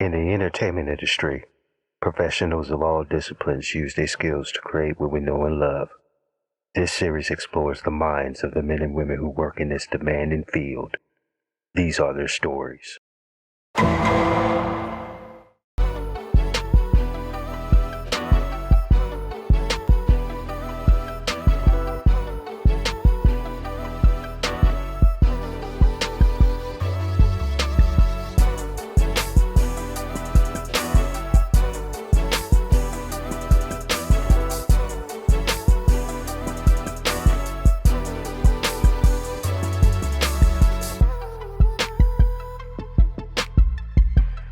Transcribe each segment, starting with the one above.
In the entertainment industry, professionals of all disciplines use their skills to create what we know and love. This series explores the minds of the men and women who work in this demanding field. These are their stories.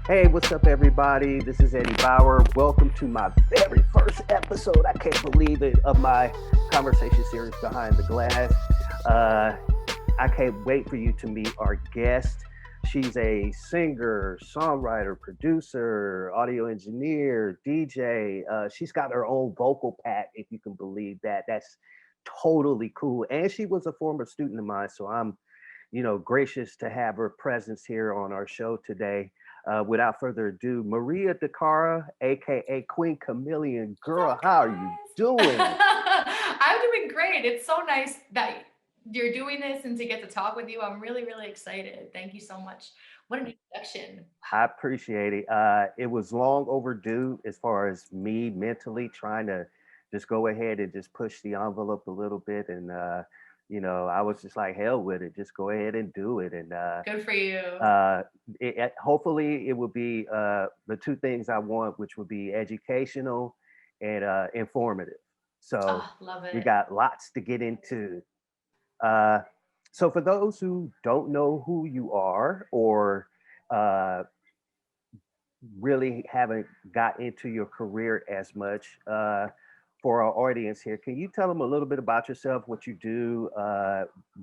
Hey, what's up, everybody? This is EddieBower. Welcome to my very first episode, I can't believe it, of my conversation series, Behind the Glass. I can't wait for you to meet our guest. She's a singer, songwriter, producer, audio engineer, DJ. She's got her own vocal pack, if you can believe that. That's totally cool. And she was a former student of mine, so I'm gracious to have her presence here on our show today. Without further ado, Maria de Cara, aka Queen Chameleon. Girl, how are you doing? I'm doing great. It's so nice that you're doing this and to get to talk with you. I'm really, really excited. Thank you so much. What an introduction. I appreciate it. It was long overdue as far as me mentally trying to just go ahead and just push the envelope a little bit. And, I was just like, hell with it. Just go ahead and do it. And Good for you. hopefully it will be the two things I want, which would be educational and informative. So Love we it. got lots to get into. Uh, so for those who don't know who you are or uh, really haven't got into your career as much, for our audience here, can you tell them a little bit about yourself, what you do,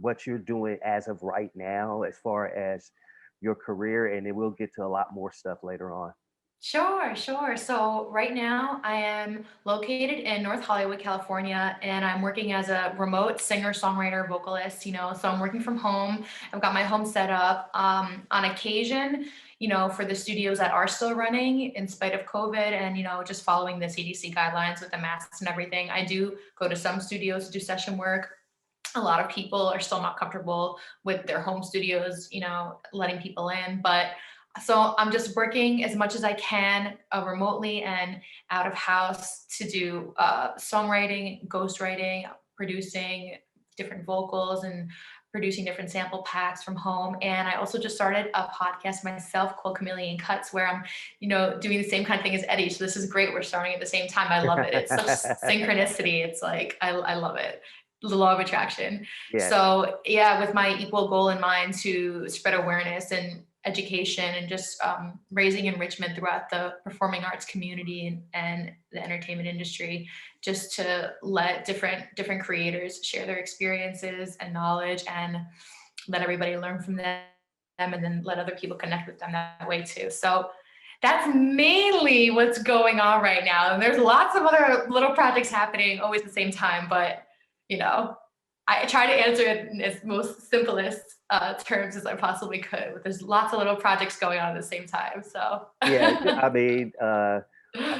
what you're doing as of right now, as far as your career, and then we'll get to a lot more stuff later on. Sure, sure. So right now I am located in North Hollywood, California, and I'm working as a remote singer, songwriter, vocalist, so I'm working from home. I've got my home set up. On occasion, for the studios that are still running in spite of COVID and, just following the CDC guidelines with the masks and everything, I do go to some studios to do session work. A lot of people are still not comfortable with their home studios, letting people in. But so I'm just working as much as I can remotely and out of house to do songwriting, ghostwriting, producing different vocals and producing different sample packs from home. And I also just started a podcast myself called Chameleon Cuts, where I'm, doing the same kind of thing as Eddie. So this is great. We're starting at the same time. I love it. It's such synchronicity. It's like, I love it. The law of attraction. Yeah. So yeah, with my equal goal in mind to spread awareness and education and just raising enrichment throughout the performing arts community and the entertainment industry, just to let different creators share their experiences and knowledge and let everybody learn from them, and then let other people connect with them that way too. So that's mainly what's going on right now. And there's lots of other little projects happening always at the same time, but I try to answer it in its most simplest terms as I possibly could. But there's lots of little projects going on at the same time. So Yeah, I mean, I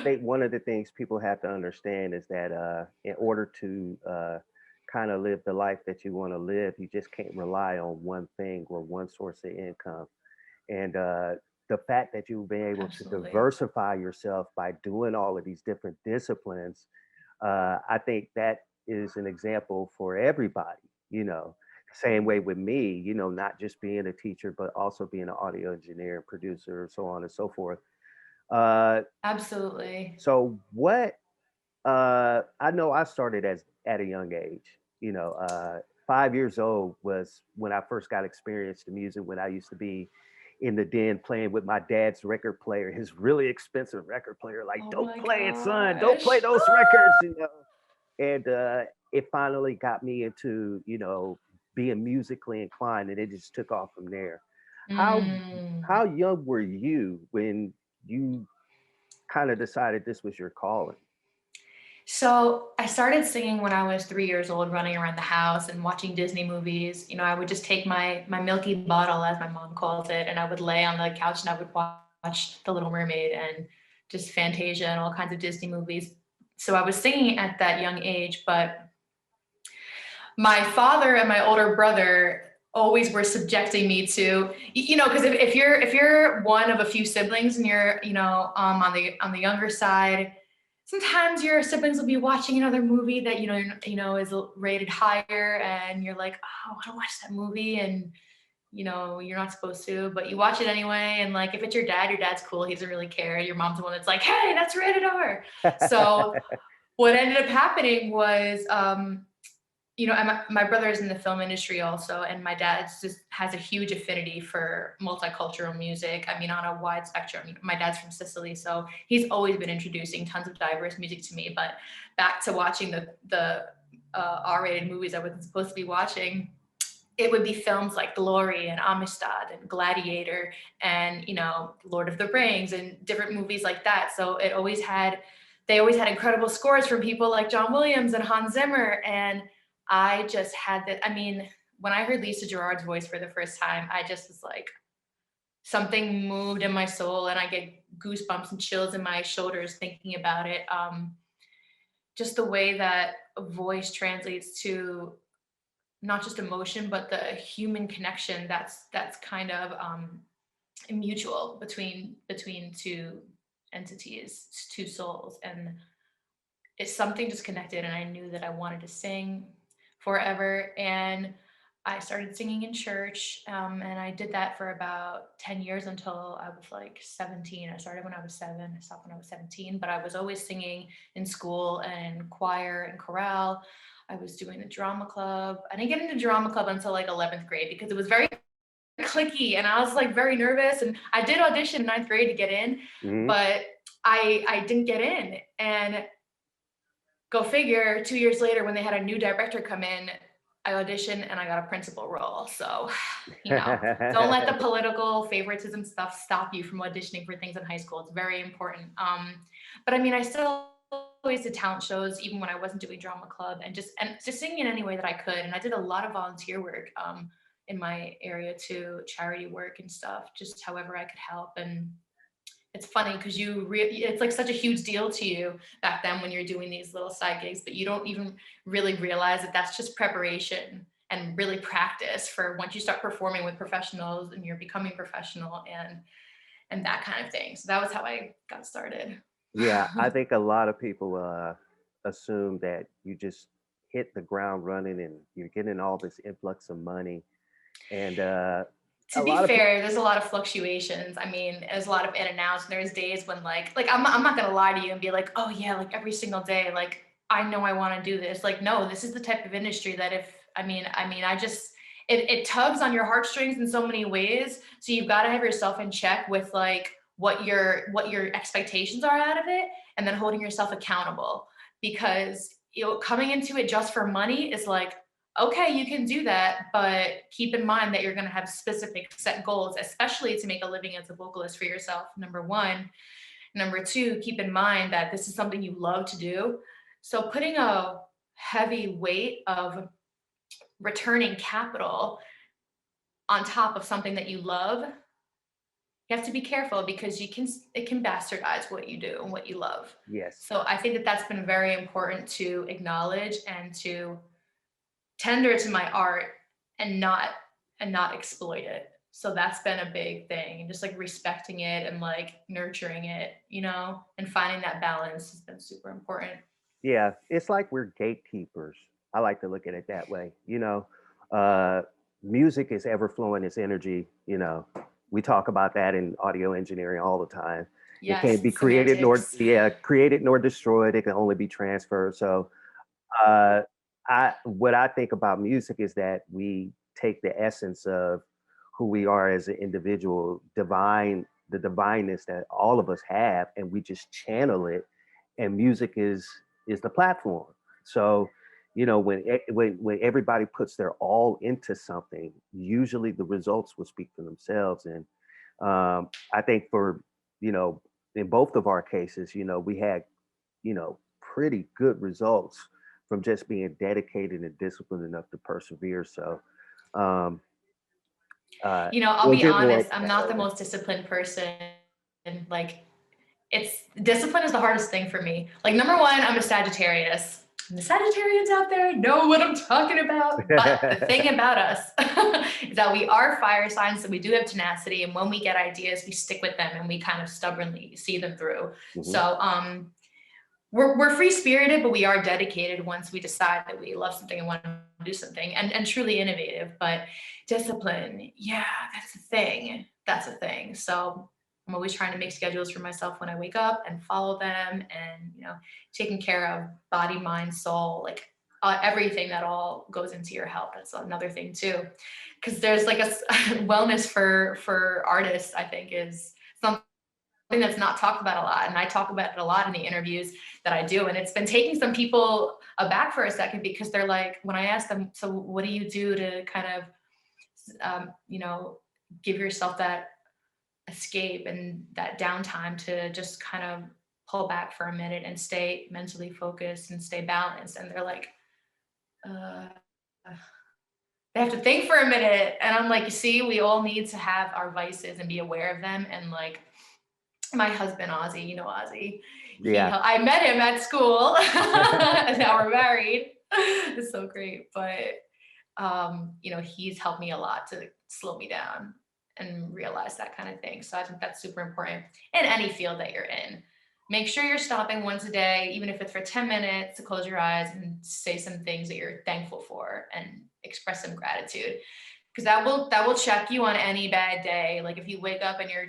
think one of the things people have to understand is that in order to kind of live the life that you want to live, you just can't rely on one thing or one source of income. And the fact that you've been able to absolutely. diversify yourself by doing all of these different disciplines, I think that is an example for everybody, you know. Same way with me, not just being a teacher, but also being an audio engineer, producer, so on and so forth. Uh, Absolutely. so what I know I started as at a young age, 5 years old was when I first got experience to music, when I used to be in the den playing with my dad's record player, his really expensive record player. Like, Oh don't my play it, son. Don't play gosh. those records. And it finally got me into, being musically inclined, and it just took off from there. How Mm. how young were you when you kind of decided this was your calling? So I started singing when I was 3 years old, running around the house and watching Disney movies. I would just take my milky bottle, as my mom calls it, and I would lay on the couch and I would The Little Mermaid and just Fantasia and all kinds of Disney movies. So I was singing at that young age, but my father and my older brother always were subjecting me to, because if you're one of a few siblings and you're, on the younger side, sometimes your siblings will be watching another movie that is rated higher, and you're like, oh, I want to watch that movie, and you're not supposed to, but you watch it anyway. And like, if it's your dad's cool. He doesn't really care. Your mom's the one that's like, hey, that's rated R. So what ended up happening was, my brother is in the film industry also, and my dad just has a huge affinity for multicultural music. I mean, on a wide spectrum. My dad's from Sicily, so he's always been introducing tons of diverse music to me. But back to watching the R-rated movies I wasn't supposed to be watching, it would be films like Glory and Amistad and Gladiator and, Lord of the Rings and different movies like that. So they always had incredible scores from people like John Williams and Hans Zimmer. And I just had that. I mean, when I heard Lisa Gerrard's voice for the first time, I just was like, something moved in my soul, and I get goosebumps and chills in my shoulders thinking about it. Just the way that a voice translates to not just emotion, but the human connection that's kind of mutual between two entities, two souls. And it's something just connected, and I knew that I wanted to sing forever. And I started singing in church, and I did that for about 10 years until I was like 17. I started when I was 7, I stopped when I was 17, but I was always singing in school and choir and chorale. I was doing the drama club. I didn't get into drama club until like 11th grade because it was very clicky, and I was like very nervous. And I did audition in 9th grade to get in, but I didn't get in. And go figure, 2 years later, when they had a new director come in, I auditioned and I got a principal role. So, don't let the political favoritism stuff stop you from auditioning for things in high school. It's very important. But I mean, I still always did talent shows, even when I wasn't doing drama club, and just singing in any way that I could. And I did a lot of volunteer work in my area too, charity work and stuff, just however I could help. And it's funny because it's like such a huge deal to you back then when you're doing these little side gigs, but you don't even really realize that that's just preparation and really practice for once you start performing with professionals and you're becoming professional and that kind of thing. So that was how I got started. Yeah, I think a lot of people assume that you just hit the ground running and you're getting all this influx of money. And to be fair, there's a lot of fluctuations. I mean, there's a lot of in and outs. There's days when like I'm not gonna lie to you and be like, oh yeah, like every single day, like I know I want to do this. Like, no, this is the type of industry that it tugs on your heartstrings in so many ways. So you've got to have yourself in check with like what your expectations are out of it, and then holding yourself accountable. Because coming into it just for money is like, okay, you can do that, but keep in mind that you're going to have specific set goals, especially to make a living as a vocalist for yourself, number one. Number two, keep in mind that this is something you love to do. So putting a heavy weight of returning capital on top of something that you love, you have to be careful because it can bastardize what you do and what you love. Yes. So I think that that's been very important to acknowledge and to tender to my art and not exploit it. So that's been a big thing, and just like respecting it and like nurturing it, and finding that balance has been super important. Yeah, it's like we're gatekeepers. I like to look at it that way. Music is ever flowing, it's energy. We talk about that in audio engineering all the time. Yes, it can't be created nor destroyed. It can only be transferred. So what I think about music is that we take the essence of who we are as an individual, the divineness that all of us have, and we just channel it. And music is the platform. So, when everybody puts their all into something, usually the results will speak for themselves. And I think in both of our cases, we had, pretty good results from just being dedicated and disciplined enough to persevere. So, I'll be honest, I'm not the most disciplined person Like, it's discipline is the hardest thing for me. Like, number one, I'm a Sagittarius. And the Sagittarians out there know what I'm talking about. But the thing about us is that we are fire signs, so we do have tenacity. And when we get ideas, we stick with them and we kind of stubbornly see them through. Mhm. So we're free spirited, but we are dedicated once we decide that we love something and want to do something, and truly innovative. But discipline, yeah, that's a thing. That's a thing. So I'm always trying to make schedules for myself when I wake up and follow them, and taking care of body, mind, soul, like everything that all goes into your health. That's another thing too, because there's like a wellness for artists, I think, is something that's not talked about a lot. And I talk about it a lot in the interviews that I do. And it's been taking some people aback for a second, because they're like, when I ask them, so what do you do to kind of, give yourself that escape and that downtime to just kind of pull back for a minute and stay mentally focused and stay balanced? And they're like, they have to think for a minute. And I'm like, you see, we all need to have our vices and be aware of them. And like, my husband, Ozzy, Ozzy, Yeah. I met him at school and now we're married. It's so great. But, he's helped me a lot to slow me down and realize that kind of thing. So I think that's super important in any field that you're in. Make sure you're stopping once a day, even if it's for 10 minutes, to close your eyes and say some things that you're thankful for and express some gratitude. Because that will check you on any bad day. Like, if you wake up and you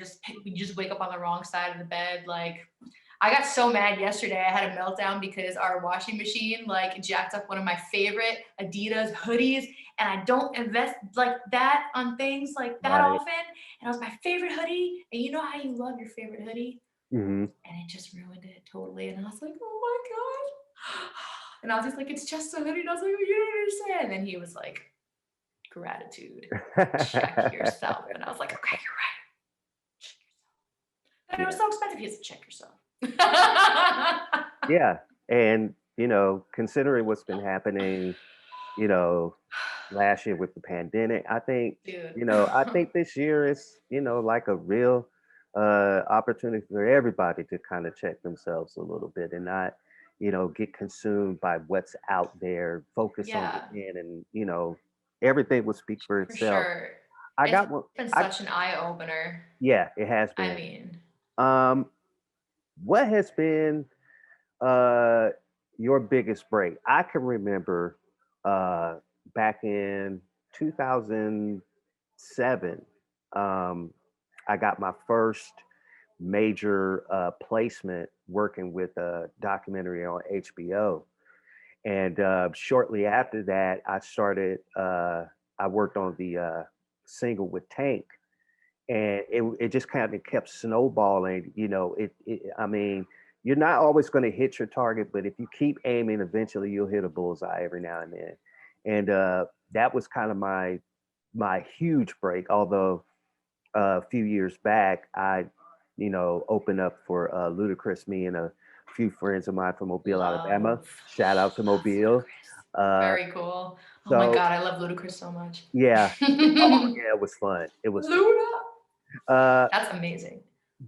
just wake up on the wrong side of the bed. Like, I got so mad yesterday. I had a meltdown because our washing machine like jacked up one of my favorite Adidas hoodies, and I don't invest like that on things like that Right. often. And it was my favorite hoodie, and you know how you love your favorite hoodie, Mm-hmm. and it just ruined it totally. And I was like, oh my god. And I was just like, it's just a hoodie. And I was like, you don't understand. And he was like, gratitude, check yourself. And I was like, okay, you're right, check yourself. And it was so expensive. He has to check yourself. Yeah. And, considering what's been happening, last year with the pandemic, I think, Dude. I think this year is, like a real opportunity for everybody to kind of check themselves a little bit and not, get consumed by what's out there, focus on Yeah, within, and, everything will speak for for itself. sure. I It's got one. been such an eye opener. Yeah, it has I been. mean, Um, what has been uh your biggest break? I can remember uh back in 2007, um I got my first major placement working with a documentary on HBO. And shortly after that, I worked on the single with Tank, and it just kind of kept snowballing. I mean, you're not always going to hit your target, but if you keep aiming, eventually you'll hit a bullseye every now and then. And that was kind of my huge break. Although a few years back, I opened up for Ludacris, me and a few friends of mine from Mobile, Alabama. love Shout out to Mobile. Ludacris. Uh, Very cool. Oh my so god, I love Ludacris so much. yeah, oh yeah, it was fun. It was fun. Luda. Uh, That's amazing.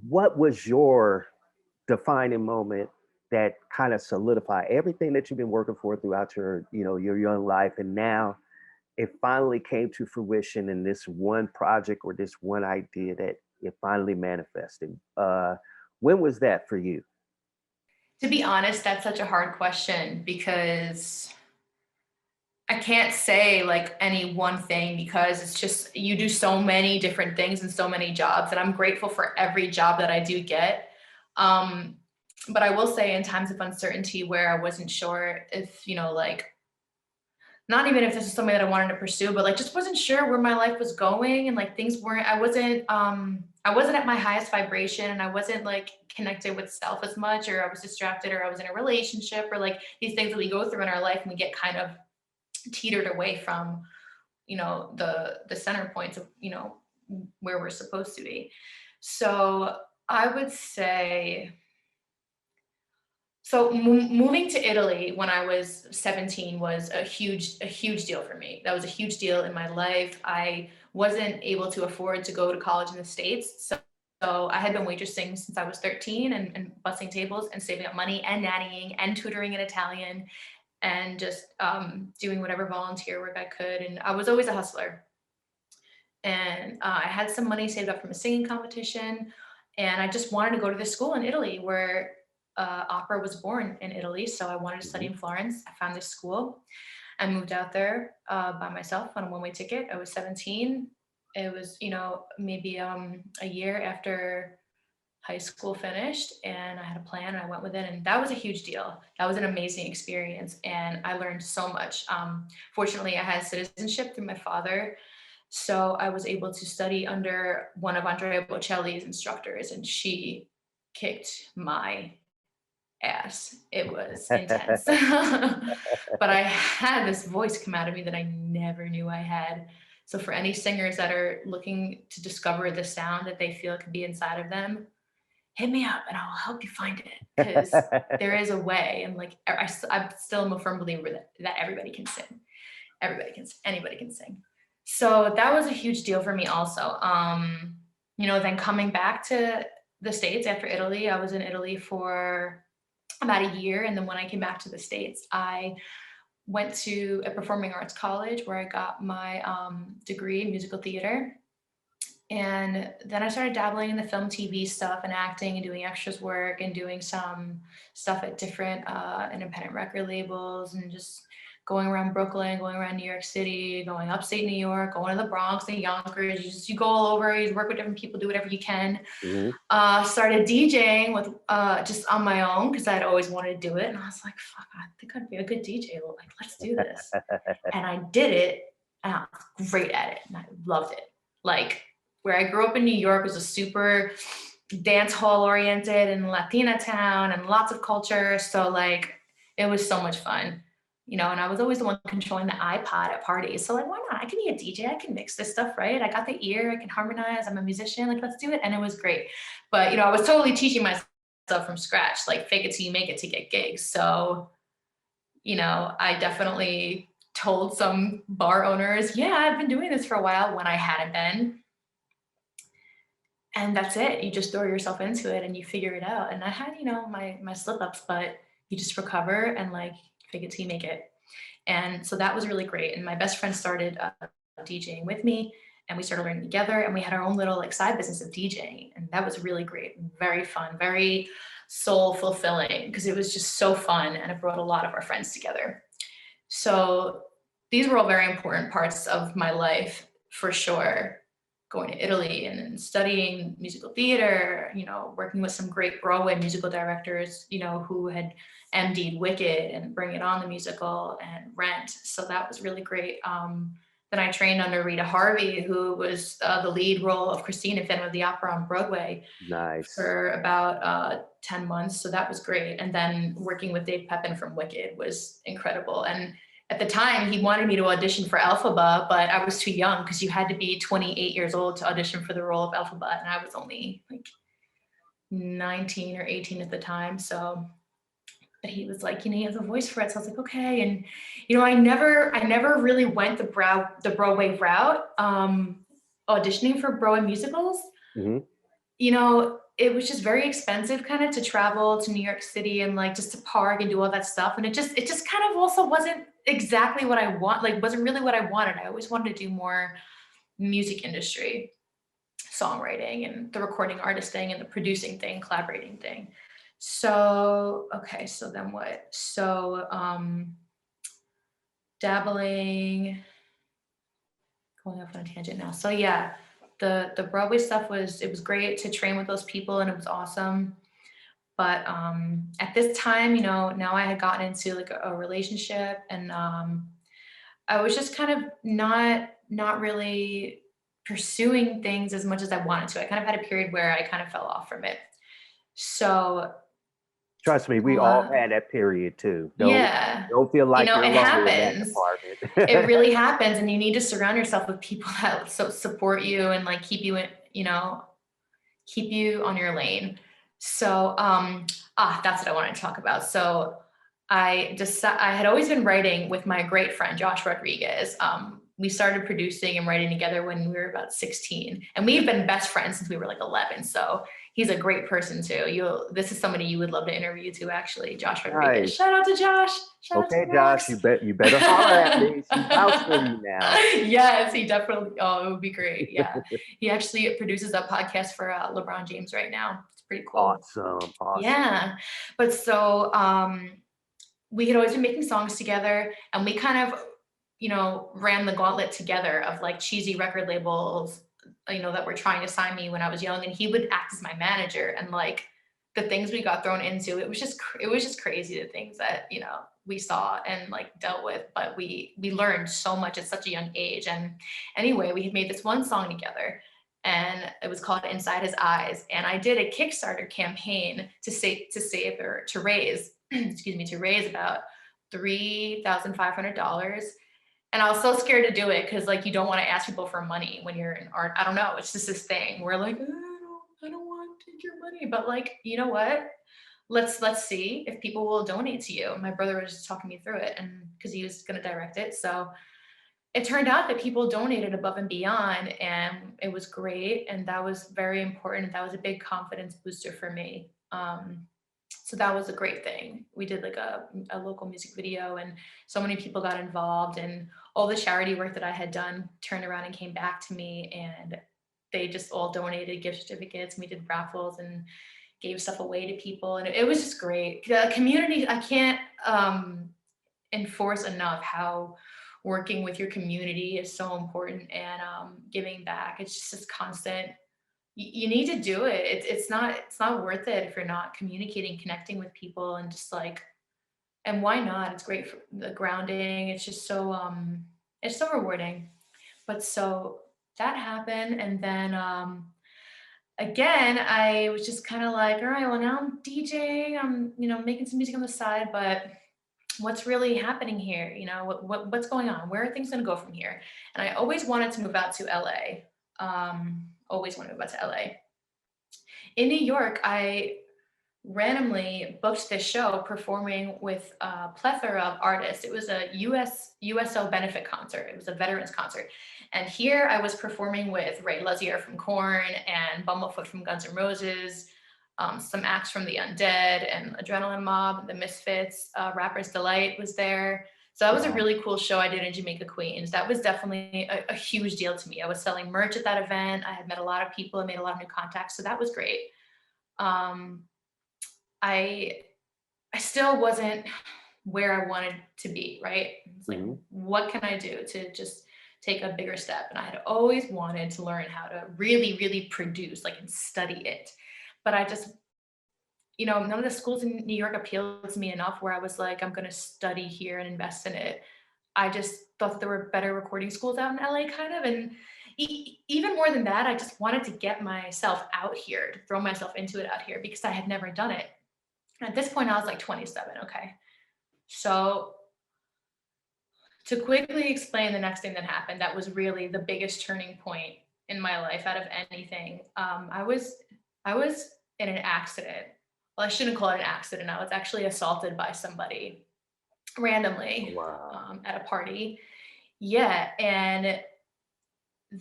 what was your defining moment that kind of solidified everything that you've been working for throughout your young life, and now it finally came to fruition in this one project or this one idea that it finally manifested? When was that for you? To be honest, that's such a hard question, because I can't say like any one thing, because it's just, you do so many different things and so many jobs, and I'm grateful for every job that I do get. Um, but I will say, in times of uncertainty where I wasn't sure if, like, not even if this is something that I wanted to pursue, but like just wasn't sure where my life was going, and like things weren't, I wasn't at my highest vibration, and I wasn't like connected with self as much, or I was distracted, or I was in a relationship, or like these things that we go through in our life and we get kind of teetered away from, the center points of, where we're supposed to be. So I would say, so moving to Italy when I was 17 was a huge deal for me. That was a huge deal in my life. I wasn't able to afford to go to college in the States. So So I had been waitressing since I was 13 and bussing tables and saving up money and nannying and tutoring in Italian and just doing whatever volunteer work I could. And I was always a hustler. And I had some money saved up from a singing competition. And I just wanted to go to this school in Italy where opera was born in Italy. So I wanted to study in Florence. I found this school. I moved out there by myself on a one-way ticket. I was 17. It was, maybe a year after high school finished, and I had a plan and I went with it. And that was a huge deal. That was an amazing experience. And I learned so much. Fortunately, I had citizenship through my father. So I was able to study under one of Andrea Bocelli's instructors, and she kicked my ass. It was intense. But I had this voice come out of me that I never knew I had. So for any singers that are looking to discover the sound that they feel could be inside of them, hit me up and I'll help you find it, because there is a way. And like, I'm still a firm believer that everybody can sing. Everybody can sing. Anybody can sing. So that was a huge deal for me also. Then coming back to the States after Italy, I was in Italy for about a year. And then when I came back to the States, I went to a performing arts college where I got my degree in musical theater. And then I started dabbling in the film, TV stuff and acting and doing extras work and doing some stuff at different independent record labels and just going around Brooklyn, going around New York City, going upstate New York, going to the Bronx and Yonkers. You go all over, you work with different people, do whatever you can. Started DJing with just on my own because I'd always wanted to do it. And I was like, fuck, I think I'd be a good DJ. Like, let's do this. And I did it and I was great at it. And I loved it. Like, where I grew up in New York was a super dance hall oriented and Latina town and lots of culture. So like, it was so much fun. And I was always the one controlling the iPod at parties. So like, why not? I can be a DJ. I can mix this stuff, right? I got the ear. I can harmonize. I'm a musician. Like, let's do it. And it was great. But, I was totally teaching myself from scratch, like fake it till you make it to get gigs. So, I definitely told some bar owners, yeah, I've been doing this for a while when I hadn't been. And that's it. You just throw yourself into it and you figure it out. And I had, my slip ups, but you just recover and like fake it till you make it. And so that was really great. And my best friend started DJing with me and we started learning together and we had our own little like side business of DJing. And that was really great. Very fun, very soul fulfilling because it was just so fun. And it brought a lot of our friends together. So these were all very important parts of my life for sure. Going to Italy and studying musical theater, working with some great Broadway musical directors, who had MD'd Wicked and Bring It On the musical and Rent. So that was really great. Then I trained under Rita Harvey, who was the lead role of Christine in Phantom of the Opera on Broadway. Nice. For about 10 months. So that was great. And then working with Dave Pepin from Wicked was incredible. And at the time, he wanted me to audition for Elphaba, but I was too young because you had to be 28 years old to audition for the role of Elphaba. And I was only like 19 or 18 at the time. So, but he was like, he has a voice for it. So I was like, okay. And, I never really went the Broadway route, auditioning for Broadway musicals. Mm-hmm. It was just very expensive kind of to travel to New York City and like just to park and do all that stuff. And it just kind of also wasn't exactly what I want, like wasn't really what I wanted. I always wanted to do more music industry, songwriting and the recording artist thing and the producing thing, collaborating thing. So, okay, so then what? So dabbling, going off on a tangent now. So yeah, the Broadway stuff was great to train with those people and it was awesome. But at this time, now I had gotten into like a relationship and I was just kind of not really pursuing things as much as I wanted to. I kind of had a period where I kind of fell off from it. So trust me, we all had that period too. Don't feel like you're it alone in that department. It really happens, and you need to surround yourself with people that support you and like keep you keep you on your lane. So that's what I wanted to talk about. So I had always been writing with my great friend Josh Rodriguez. we started producing and writing together when we were about 16, and we've been best friends since we were like 11. So he's a great person too. This is somebody you would love to interview too, actually. Josh Rodriguez. Nice. Shout out to Josh. Shout out to Josh, you better holler at me. She vouched for you now. Yes, he definitely. Oh, it would be great. Yeah, he actually produces a podcast for LeBron James right now. It's pretty cool. Awesome. Yeah, but so we had always been making songs together, and we kind of, ran the gauntlet together of like cheesy record labels, that were trying to sign me when I was young, and he would act as my manager, and like the things we got thrown into, it was just crazy, the things that, we saw and like dealt with, but we learned so much at such a young age. And anyway, we had made this one song together, and it was called Inside His Eyes. And I did a Kickstarter campaign to raise, to raise about $3,500. And I was so scared to do it because, like, you don't want to ask people for money when you're in art. I don't know. It's just this thing. We're like, I don't want to take your money. But like, you know what? Let's see if people will donate to you. My brother was just talking me through it, and because he was going to direct it. So it turned out that people donated above and beyond, and it was great. And that was very important. That was a big confidence booster for me. So that was a great thing. We did like a local music video, and so many people got involved, and all the charity work that I had done turned around and came back to me, and they just all donated gift certificates, and we did raffles and gave stuff away to people. And it was just great. The community, I can't enforce enough how working with your community is so important, and giving back. It's just this constant, you need to do it. It's not worth it if you're not communicating, connecting with people, and just like, and why not? It's great for the grounding. It's just so it's so rewarding. But so that happened, and then again, I was just kind of like, all right, well, now I'm DJing, I'm making some music on the side, but what's really happening here? What's going on? Where are things going to go from here? And I always wanted to move out to LA. Always wanted to move out to LA. In New York, I randomly booked this show performing with a plethora of artists. It was a USO benefit concert. It was a veterans concert. And here I was performing with Ray Luzier from Korn and Bumblefoot from Guns N' Roses, some acts from The Undead and Adrenaline Mob, The Misfits, Rapper's Delight was there. So that was a really cool show I did in Jamaica, Queens. That was definitely a huge deal to me. I was selling merch at that event. I had met a lot of people and made a lot of new contacts. So that was great. I still wasn't where I wanted to be, right? It's like, what can I do to just take a bigger step? And I had always wanted to learn how to really, really produce, like, and study it. But I just, none of the schools in New York appealed to me enough where I was like, I'm going to study here and invest in it. I just thought that there were better recording schools out in LA, kind of. And even more than that, I just wanted to get myself out here, to throw myself into it out here, because I had never done it. And at this point, I was like 27. Okay. So to quickly explain the next thing that happened, that was really the biggest turning point in my life out of anything. I was in an accident. Well, I shouldn't call it an accident. I was actually assaulted by somebody randomly at a party. Yeah. And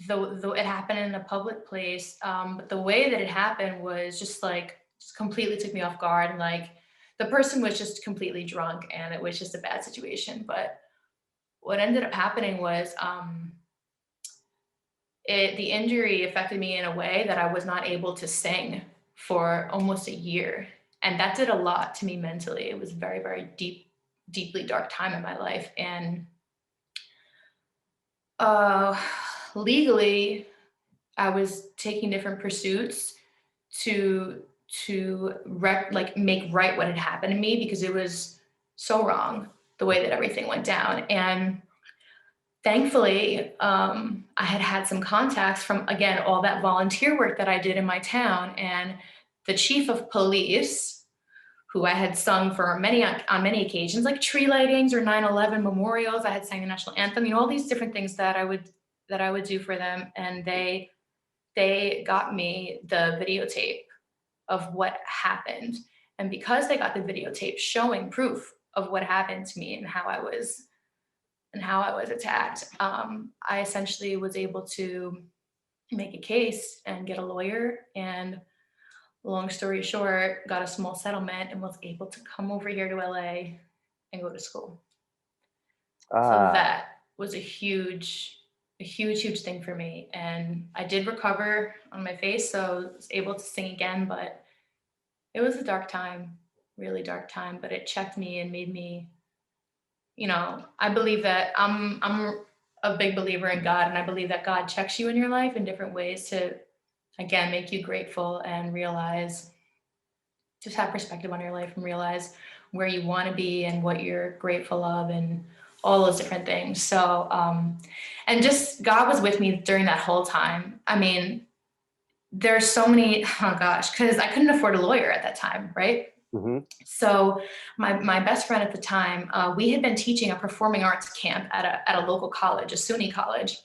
though it happened in a public place, but the way that it happened was just completely took me off guard. And like, the person was just completely drunk, and it was just a bad situation. But what ended up happening was the injury affected me in a way that I was not able to sing for almost a year. And that did a lot to me mentally. It was a very, very deeply dark time in my life. And legally, I was taking different pursuits to make right what had happened to me, because it was so wrong the way that everything went down. And thankfully, I had some contacts from, again, all that volunteer work that I did in my town, and the chief of police, who I had sung for on many occasions, like tree lightings or 9/11 memorials. I had sang the national anthem, all these different things that I would do for them. And they got me the videotape of what happened. And because they got the videotape showing proof of what happened to me and how I was and how I was attacked, I essentially was able to make a case and get a lawyer. And long story short, got a small settlement and was able to come over here to LA and go to school. So Ah, that was a huge thing for me. And I did recover on my face, so I was able to sing again, but it was a dark time, really dark time, but it checked me and made me, I believe that I'm a big believer in God, and I believe that God checks you in your life in different ways to, again, make you grateful and realize, just have perspective on your life and realize where you want to be and what you're grateful of and all those different things. So, and just God was with me during that whole time. I mean, there's so many, oh gosh, because I couldn't afford a lawyer at that time, right? hmm So my best friend at the time, we had been teaching a performing arts camp at a local college, a SUNY college.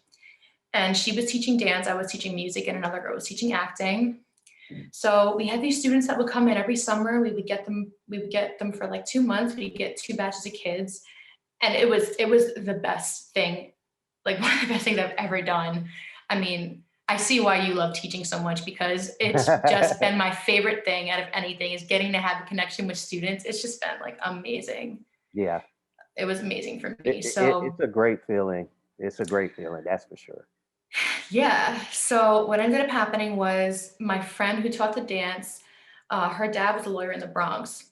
And she was teaching dance, I was teaching music, and another girl was teaching acting. So we had these students that would come in every summer. We would get them for like 2 months. We'd get 2 batches of kids. And it was the best thing, like one of the best things I've ever done. I mean, I see why you love teaching so much, because it's just been my favorite thing out of anything, is getting to have a connection with students. It's just been like amazing. Yeah, It was amazing for it, me. it's So a great feeling. It's a great feeling, that's for sure. yeah. So what ended up happening was my friend who taught the dance, her dad was a lawyer in the Bronx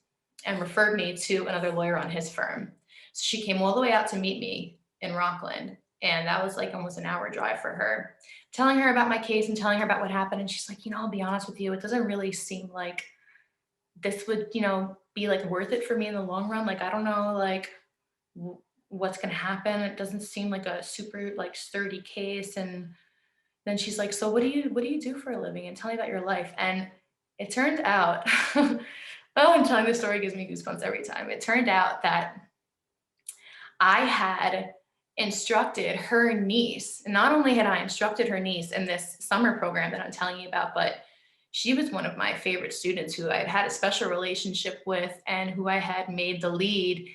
and referred me to another lawyer on his firm. So she came all the way out to meet me in Rockland. And that was like almost an hour drive for her, telling her about my case and telling her about what happened. And she's like, I'll be honest with you, it doesn't really seem like this would, be like worth it for me in the long run. Like, I don't know, like what's going to happen. It doesn't seem like a super like sturdy case. And then she's like, so what do you do for a living? And tell me about your life. And it turned out, oh, I'm telling this story gives me goosebumps every time. It turned out that I had instructed her niece. And not only had I instructed her niece in this summer program that I'm telling you about, but she was one of my favorite students who I had had a special relationship with and who I had made the lead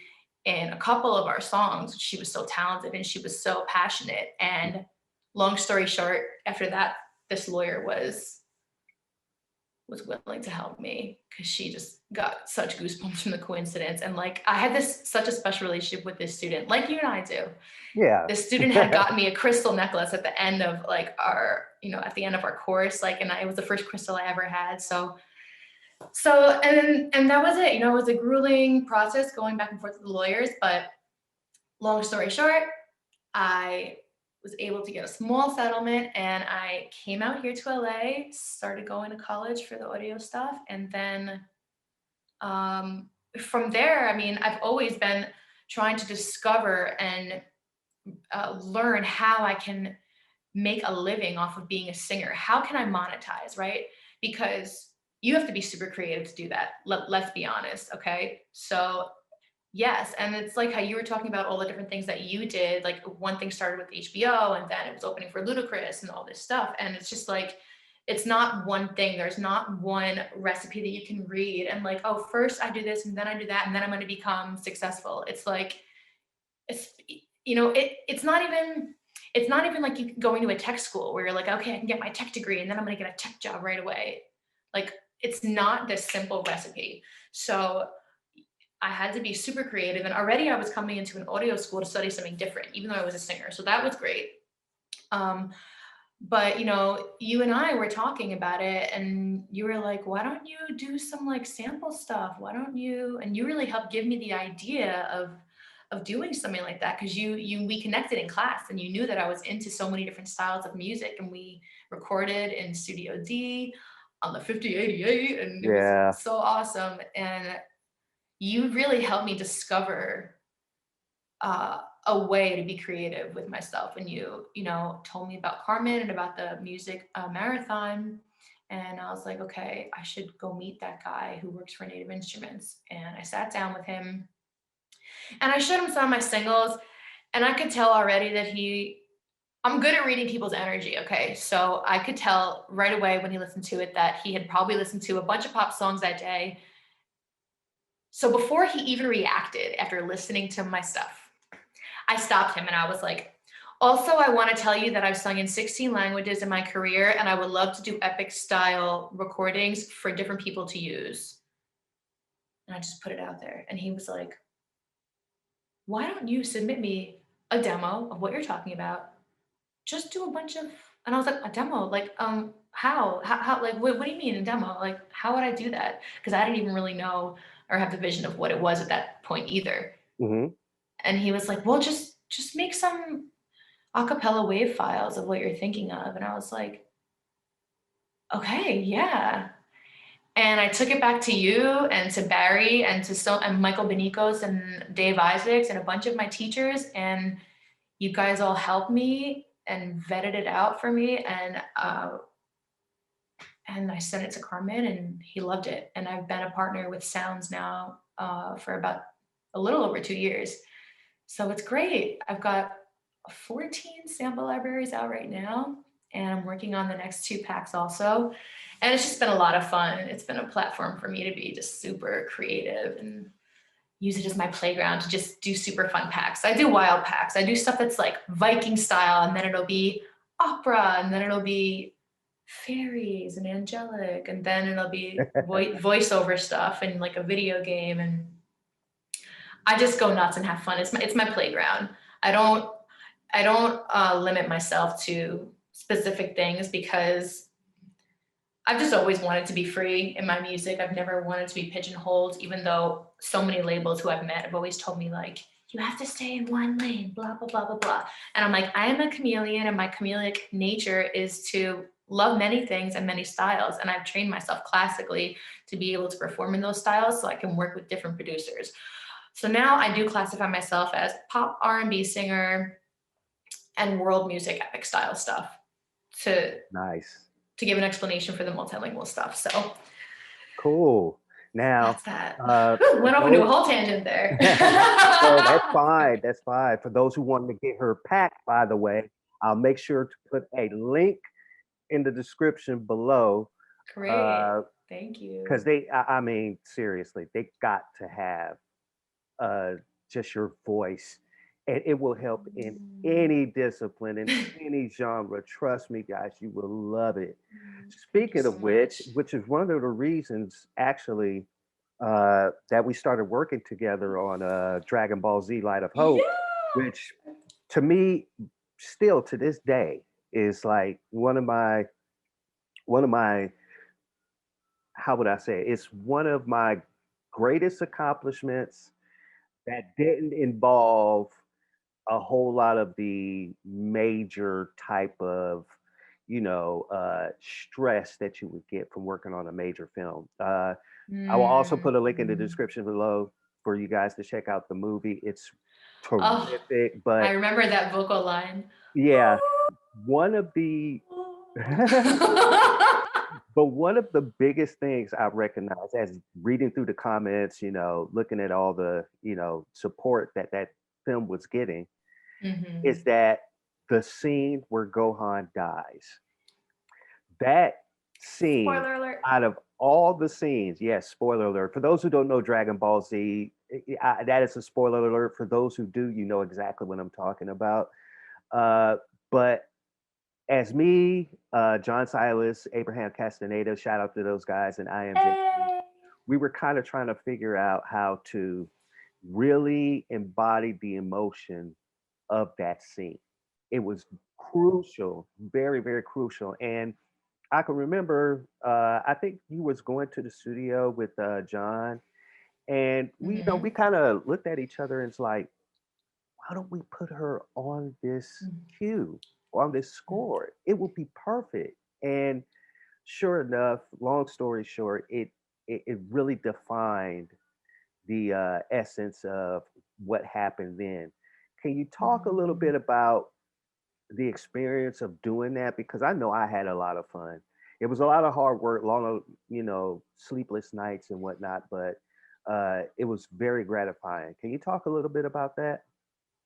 in a couple of our songs. She was so talented and she was so passionate. And long story short, after that, this lawyer was willing to help me, because she just got such goosebumps from the coincidence. And like, I had such a special relationship with this student, like you and I do. Yeah. This student had gotten me a crystal necklace at the end of like at the end of our course, like, and it was the first crystal I ever had. And that was it. It was a grueling process going back and forth with the lawyers, but long story short, I was able to get a small settlement and I came out here to LA, started going to college for the audio stuff. And then from there, I mean, I've always been trying to discover and learn how I can make a living off of being a singer. How can I monetize, right? Because you have to be super creative to do that. Let's be honest, okay? So yes, and it's like how you were talking about all the different things that you did. Like one thing started with HBO, and then it was opening for Ludacris and all this stuff. And it's just like, it's not one thing. There's not one recipe that you can read and like, oh, first I do this and then I do that and then I'm going to become successful. It's like, it's not even like you going to a tech school where you're like, okay, I can get my tech degree and then I'm going to get a tech job right away. Like, it's not this simple recipe. So I had to be super creative. And already I was coming into an audio school to study something different, even though I was a singer. So that was great. But you and I were talking about it and you were like, why don't you do some like sample stuff? Why don't you? And you really helped give me the idea of doing something like that, because we connected in class and you knew that I was into so many different styles of music, and we recorded in Studio D on the 5088 and it was Yeah. so awesome. And you really helped me discover a way to be creative with myself. And you told me about Carmen and about the music marathon. And I was like, okay, I should go meet that guy who works for Native Instruments. And I sat down with him and I showed him some of my singles. And I could tell already that I'm good at reading people's energy. Okay. So I could tell right away when he listened to it that he had probably listened to a bunch of pop songs that day. So before he even reacted after listening to my stuff, I stopped him and I was like, also, I want to tell you that I've sung in 16 languages in my career, and I would love to do epic style recordings for different people to use. And I just put it out there. And he was like, why don't you submit me a demo of what you're talking about? Just do a bunch of, and I was like, a demo? Like, how, like, what do you mean a demo? Like, how would I do that? Because I didn't even really know or have the vision of what it was at that point either. Mm-hmm. And he was like, well, just make some acapella wave files of what you're thinking of. And I was like, okay, yeah. And I took it back to you and to Barry and and Michael Benicos and Dave Isaacs and a bunch of my teachers. And you guys all helped me and vetted it out for me. And I sent it to Carmen and he loved it. And I've been a partner with Sounds now for about a little over 2 years. So it's great. I've got 14 sample libraries out right now, and I'm working on the next 2 packs also. And it's just been a lot of fun. It's been a platform for me to be just super creative and use it as my playground to just do super fun packs. I do wild packs. I do stuff that's like Viking style, and then it'll be opera, and then it'll be fairies and angelic, and then it'll be voiceover stuff and like a video game. And I just go nuts and have fun. It's my playground. I don't limit myself to specific things because I've just always wanted to be free in my music. I've never wanted to be pigeonholed, even though so many labels who I've met have always told me like, you have to stay in one lane, blah, blah, blah, blah, blah. And I'm like, I am a chameleon, and my chameleonic nature is to love many things and many styles. And I've trained myself classically to be able to perform in those styles so I can work with different producers. So now I do classify myself as pop R&B singer and world music epic style stuff to Nice. give an explanation for the multilingual stuff. So Cool. Now, that's that. for Went off into a those- whole tangent there. No, that's fine. That's fine. For those who want to get her pack, by the way, I'll make sure to put a link in the description below. Great. Thank you. Because I mean, seriously, they got to have just your voice, and it will help in any discipline, in any genre. Trust me, guys, you will love it. Speaking of which, which is one of the reasons actually that we started working together on DragonBall Z Light of Hope, which to me, still to this day, is like one of my how would I say it? It's one of my greatest accomplishments that didn't involve a whole lot of the major type of stress that you would get from working on a major film. I will also put a link in the description below for you guys to check out the movie. It's terrific. But I remember that vocal line. Yeah, one of the but one of the biggest things I recognize as reading through the comments, looking at all the, support that film was getting, is that the scene where Gohan dies. That scene, Spoiler alert. out of all the scenes, yes, spoiler alert. For those who don't know Dragon Ball Z, that is a spoiler alert. For those who do, you know exactly what I'm talking about. But as me, John Silas, Abraham Castaneda, shout out to those guys, and IMJ, we were kind of trying to figure out how to really embody the emotion of that scene. It was crucial, very, very crucial. And I can remember, I think you was going to the studio with John, and we kind of looked at each other and it's like, why don't we put her on this cue, on this score? It would be perfect. And sure enough, long story short, it really defined the essence of what happened then. Can you talk a little bit about the experience of doing that? Because I know I had a lot of fun. It was a lot of hard work, long, sleepless nights and whatnot, but it was very gratifying. Can you talk a little bit about that?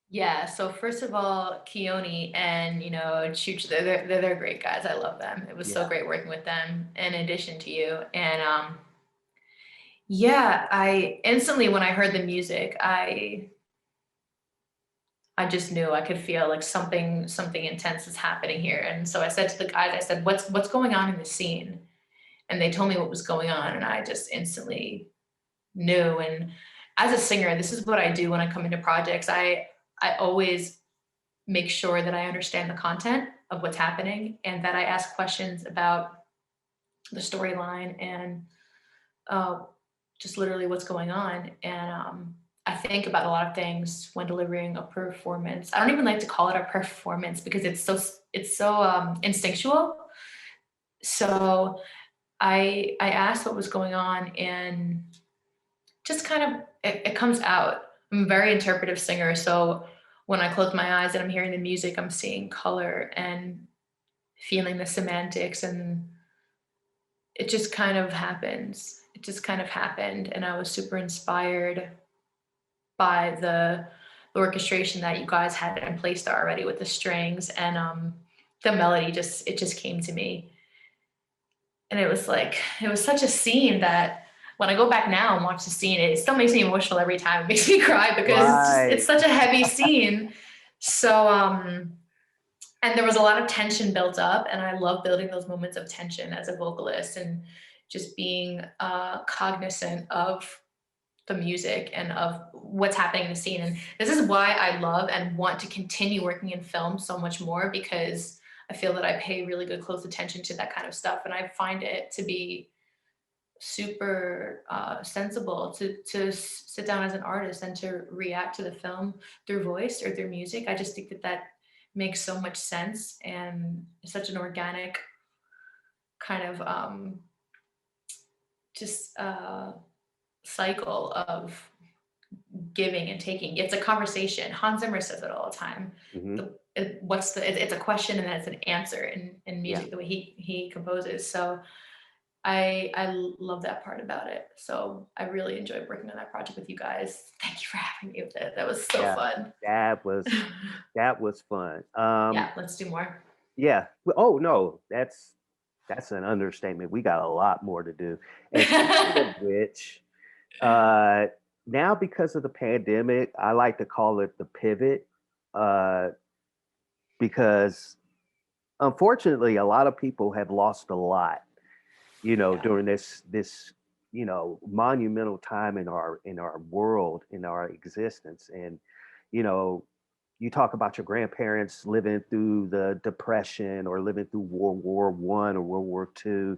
Yeah, so first of all, Keone and Chooch, they're great guys. I love them. It was so great working with them in addition to you. And I instantly, when I heard the music, I I just knew, I could feel like something intense is happening here. And so I said to the guys, I said, what's going on in the scene? And they told me what was going on, and I just instantly knew. And as a singer, this is what I do when I come into projects. I always make sure that I understand the content of what's happening, and that I ask questions about the storyline and uh, just literally what's going on. And I think about a lot of things when delivering a performance. I don't even like to call it a performance because it's so instinctual. So I asked what was going on, and just kind of it comes out. I'm a very interpretive singer, so when I close my eyes and I'm hearing the music, I'm seeing color and feeling the semantics, and it just kind of happens. It just kind of happened, and I was super inspired by the orchestration that you guys had in place there already with the strings, and the melody just came to me. And it was like, it was such a scene that when I go back now and watch the scene, it still makes me emotional every time. It makes me cry because it's Right. such a heavy scene. So and there was a lot of tension built up, and I love building those moments of tension as a vocalist, and just being cognizant of the music and of what's happening in the scene. And this is why I love and want to continue working in film so much more, because I feel that I pay really good close attention to that kind of stuff, and I find it to be super sensible to sit down as an artist and to react to the film through voice or through music. I just think that that makes so much sense, and it's such an organic kind of just cycle of giving and taking. It's a conversation. Hans Zimmer says it all the time. Hmm. It's a question and then it's an answer in Yeah. music, the way he composes. So I love that part about it. So I really enjoyed working on that project with you guys. Thank you for having me with it. That was so Yeah. fun. That was that was fun. Yeah, let's do more. Yeah. Oh no, that's an understatement. We got a lot more to do. And speaking of which, uh, now because of the pandemic, I like to call it the pivot, uh, because unfortunately, a lot of people have lost a lot, Yeah. during this monumental time in our world, in our existence. And you know you talk about your grandparents living through the depression or living through World War I or World War II.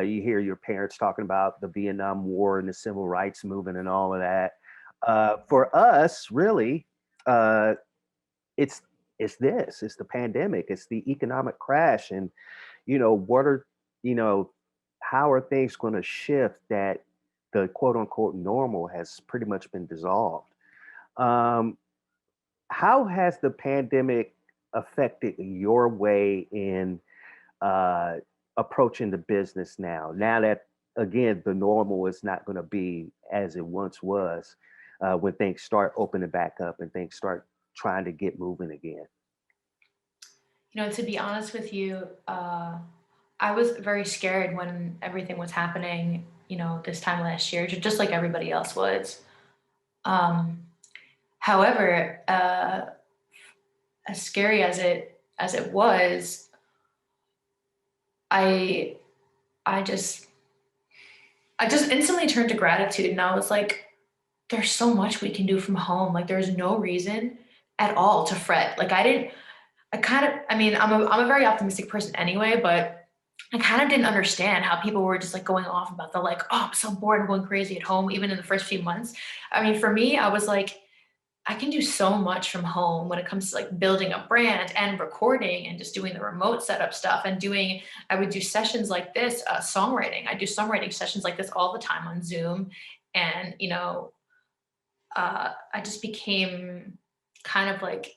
You hear your parents talking about the Vietnam War and the civil rights movement and all of that. For us, really, uh, it's it's the pandemic, it's the economic crash. And what are you know how are things going to shift that the quote unquote normal has pretty much been dissolved. um, how has the pandemic affected your way in uh, approaching the business now that again the normal is not going to be as it once was, when things start opening back up and things start trying to get moving again? To be honest with you, I was very scared when everything was happening, this time last year, just like everybody else was. Um, However, as scary as it was, I I just I just instantly turned to gratitude, and I was like, there's so much we can do from home. Like there's no reason at all to fret. Like I mean, I'm a very optimistic person anyway, but I kind of didn't understand how people were just like going off about the like, oh, I'm so bored, I'm going crazy at home, even in the first few months. I mean, for me, I was like, I can do so much from home when it comes to like building a brand and recording and just doing the remote setup stuff and I would do sessions like this, songwriting. I do songwriting sessions like this all the time on Zoom. And, I just became kind of like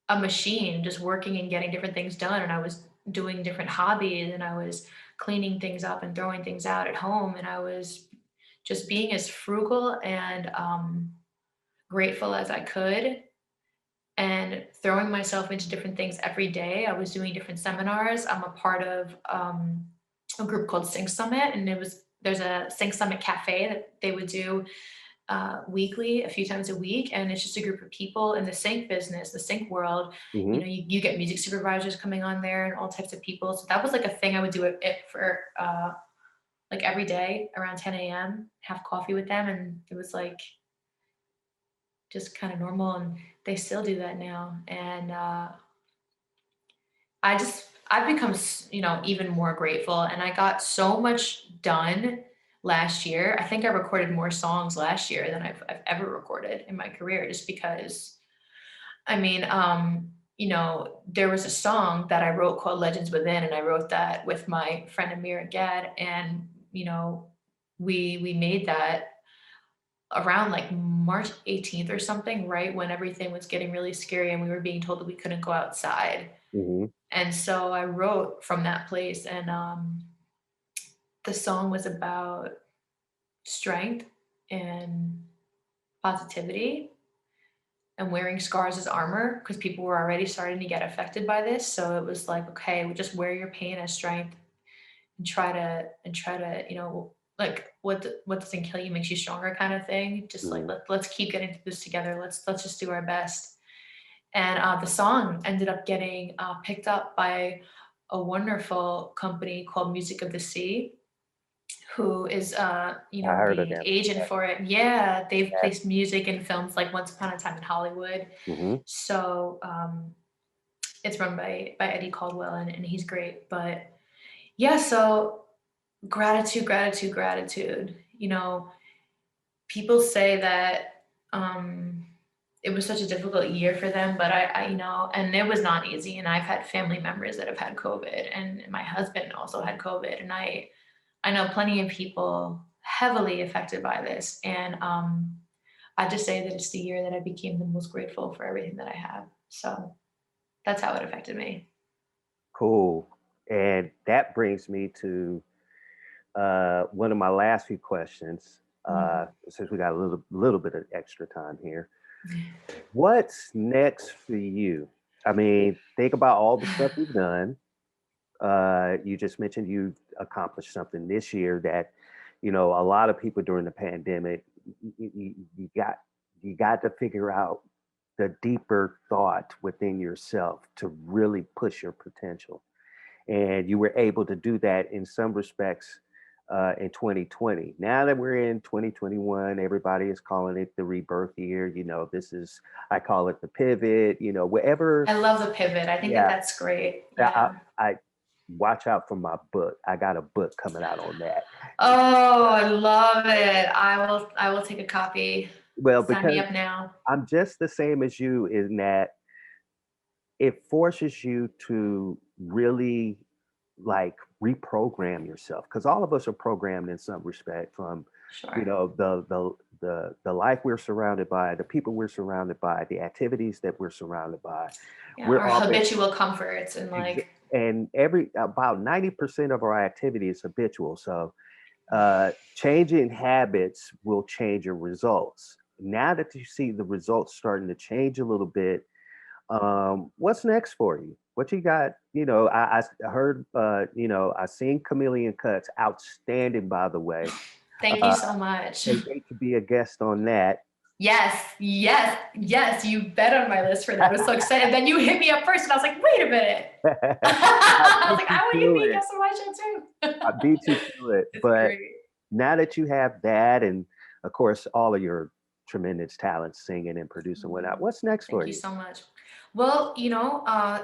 a machine, just working and getting different things done. And I was doing different hobbies, and I was cleaning things up and throwing things out at home. And I was just being as frugal and grateful as I could, and throwing myself into different things every day. I was doing different seminars. I'm a part of a group called Sync Summit, and there's a Sync Summit cafe that they would do weekly, a few times a week, and it's just a group of people in the sync business, the sync world. You Hmm. know, you get music supervisors coming on there and all types of people. So that was like a thing I would do it for like every day around 10 a.m. Have coffee with them, and it was like just kind of normal. And they still do that now, and I've become even more grateful, and I got so much done last year. I think I recorded more songs last year than I've ever recorded in my career, just because I mean, there was a song that I wrote called Legends Within, and I wrote that with my friend Amir Gad, and we made that around like March 18th or something, right when everything was getting really scary and we were being told that we couldn't go outside. Hmm. And so I wrote from that place, and the song was about strength and positivity and wearing scars as armor, because people were already starting to get affected by this. So it was like, okay, we just wear your pain as strength and try to like what doesn't kill you makes you stronger kind of thing. Just like Hmm. let's keep getting through this together. Let's just do our best. And the song ended up getting picked up by a wonderful company called Music of the Sea, who is I heard of the them. agent for it. Yeah, they've Yeah. placed music in films like Once Upon a Time in Hollywood. Hmm. So it's run by Eddie Caldwell, and he's great. But yeah, so gratitude, gratitude, gratitude. People say that it was such a difficult year for them, but and it was not easy. And I've had family members that have had COVID, and my husband also had COVID, and I know plenty of people heavily affected by this. And I just say that it's the year that I became the most grateful for everything that I have. So that's how it affected me. Cool. And that brings me to one of my last few questions. Mm. Since we got a little bit of extra time here, what's next for you? I mean, think about all the stuff you've done. You just mentioned you accomplished something this year that, a lot of people during the pandemic, you got to figure out the deeper thought within yourself to really push your potential. And you were able to do that in some respects in 2020. Now that we're in 2021, everybody is calling it the rebirth year. I call it the pivot, wherever. I love the pivot. I think that Yeah. that's great. I, Yeah. I watch out for my book. I got a book coming out on that. Oh, I love it. I will take a copy. Well, Sign me because up now. I'm just the same as you in that it forces you to really like reprogram yourself, because all of us are programmed in some respect from Sure. the life we're surrounded by, the people we're surrounded by, the activities that we're surrounded by. Yeah, We're our often habitual comforts and ex- like and every about 90% of our activity is habitual. So changing habits will change your results. Now that you see the results starting to change a little bit, what's next for you? What you got? I heard, I seen Chameleon Cuts, outstanding, by the way. thank you Uh, so much. can't wait to be a guest on that. Yes, yes, yes, you bet on my list for that. I was so excited. Then you hit me up first, and I was like, wait a minute. I I was beat like, you I want you to to be a it. guest on my show I too. beat you to it. It's But great. now that you have that, and of course, all of your tremendous talents, singing and producing, whatnot, what's next for Thank you you? so much. Well,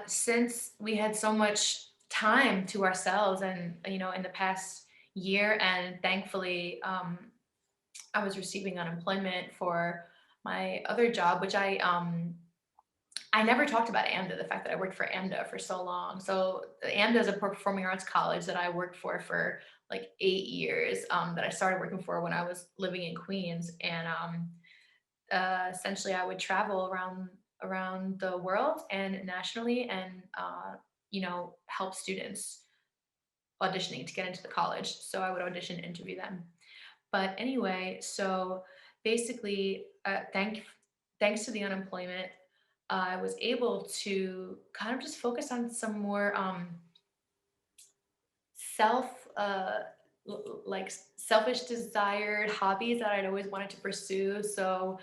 since we had so much time to ourselves and, in the past year, and thankfully, I was receiving unemployment for my other job, which I never talked about AMDA, the fact that I worked for AMDA for so long. So AMDA is a performing arts college that I worked for like 8 years, that I started working for when I was living in Queens. And essentially I would travel around the world and nationally, and help students auditioning to get into the college. So I would audition, interview them. But anyway, so basically, thanks to the unemployment, I was able to kind of just focus on some more self like selfish desired hobbies that I'd always wanted to pursue. So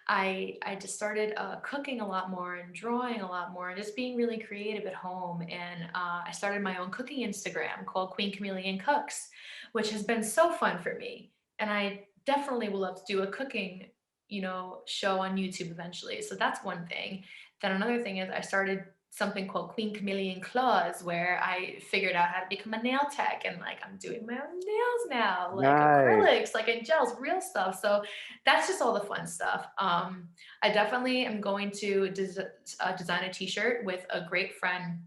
I just started cooking a lot more and drawing a lot more and just being really creative at home. And I started my own cooking Instagram called Queen Chameleon Cooks, which has been so fun for me. And I definitely will love to do a cooking, show on YouTube eventually. So that's one thing. Then another thing is I started something called Queen Chameleon Claws, where I figured out how to become a nail tech, and like I'm doing my own nails now, like Nice. acrylics, like in gels, real stuff. So that's just all the fun stuff. I definitely am going to design a t-shirt with a great friend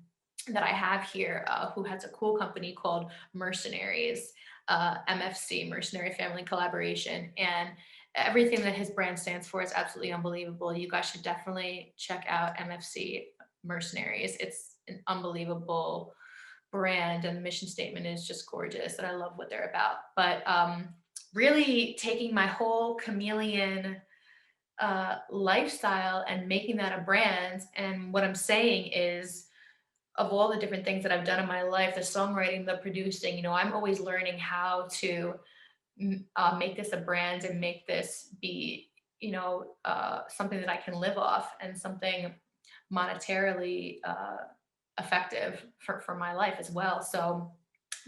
that I have here who has a cool company called Mercenaries, MFC, Mercenary Family Collaboration. And everything that his brand stands for is absolutely unbelievable. You guys should definitely check out MFC Mercenaries. It's an unbelievable brand, and the mission statement is just gorgeous, and I love what they're about. But really taking my whole chameleon lifestyle and making that a brand. And what I'm saying is, of all the different things that I've done in my life, the songwriting, the producing, I'm always learning how to make this a brand and make this be, something that I can live off and something monetarily effective for my life as well. So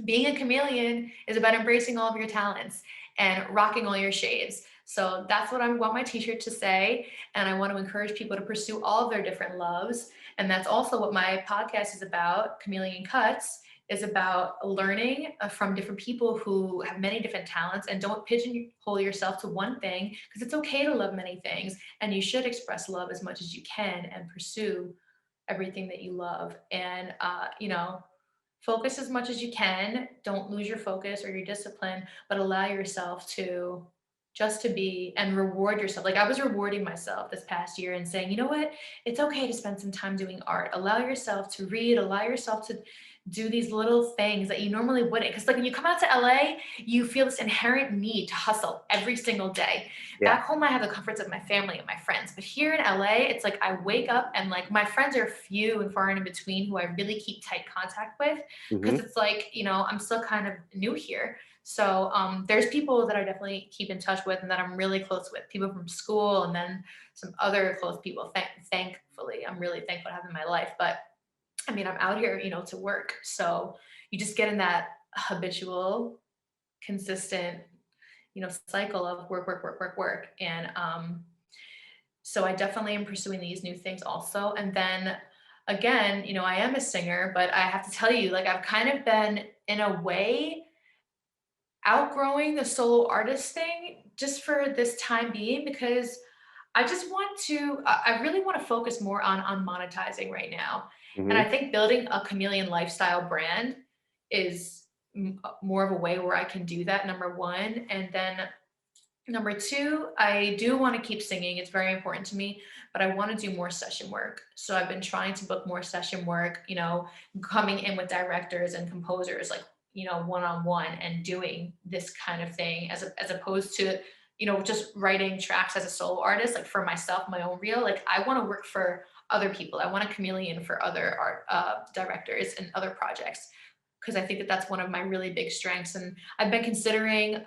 being a chameleon is about embracing all of your talents and rocking all your shades. So that's what I want my t-shirt to say. And I want to encourage people to pursue all of their different loves. And that's also what my podcast is about. Chameleon Cuts is about learning from different people who have many different talents, and don't pigeonhole yourself to one thing, because it's okay to love many things, and you should express love as much as you can and pursue everything that you love. And, focus as much as you can. Don't lose your focus or your discipline, but allow yourself to just to be and reward yourself. Like I was rewarding myself this past year and saying, you know what? It's okay to spend some time doing art. Allow yourself to read, allow yourself to do these little things that you normally wouldn't. Because like when you come out to LA, you feel this inherent need to hustle every single day. Yeah. Back home, I have the comforts of my family and my friends. But here in LA, it's like I wake up and like my friends are few and far and in between who I really keep tight contact with. Hmm. Because it's like, I'm still kind of new here. So there's people that I definitely keep in touch with and that I'm really close with, people from school, and then some other close people. Thankfully, I'm really thankful to have in my life. But I mean, I'm out here, to work. So you just get in that habitual, consistent, cycle of work, work, work, work, work. And so I definitely am pursuing these new things also. And then again, I am a singer, but I have to tell you, like, I've kind of been in a way outgrowing the solo artist thing just for this time being, because I just want to, I really want to focus more on monetizing right now. And Hmm. I think building a chameleon lifestyle brand is more of a way where I can do that, number one. And then number two, I do want to keep singing. It's very important to me, but I want to do more session work. So I've been trying to book more session work, coming in with directors and composers, like, one-on-one, and doing this kind of thing as opposed to, just writing tracks as a solo artist, like for myself, my own reel. Like I want to work for other people. I want a chameleon for other art directors and other projects, because I think that that's one of my really big strengths. And I've been considering,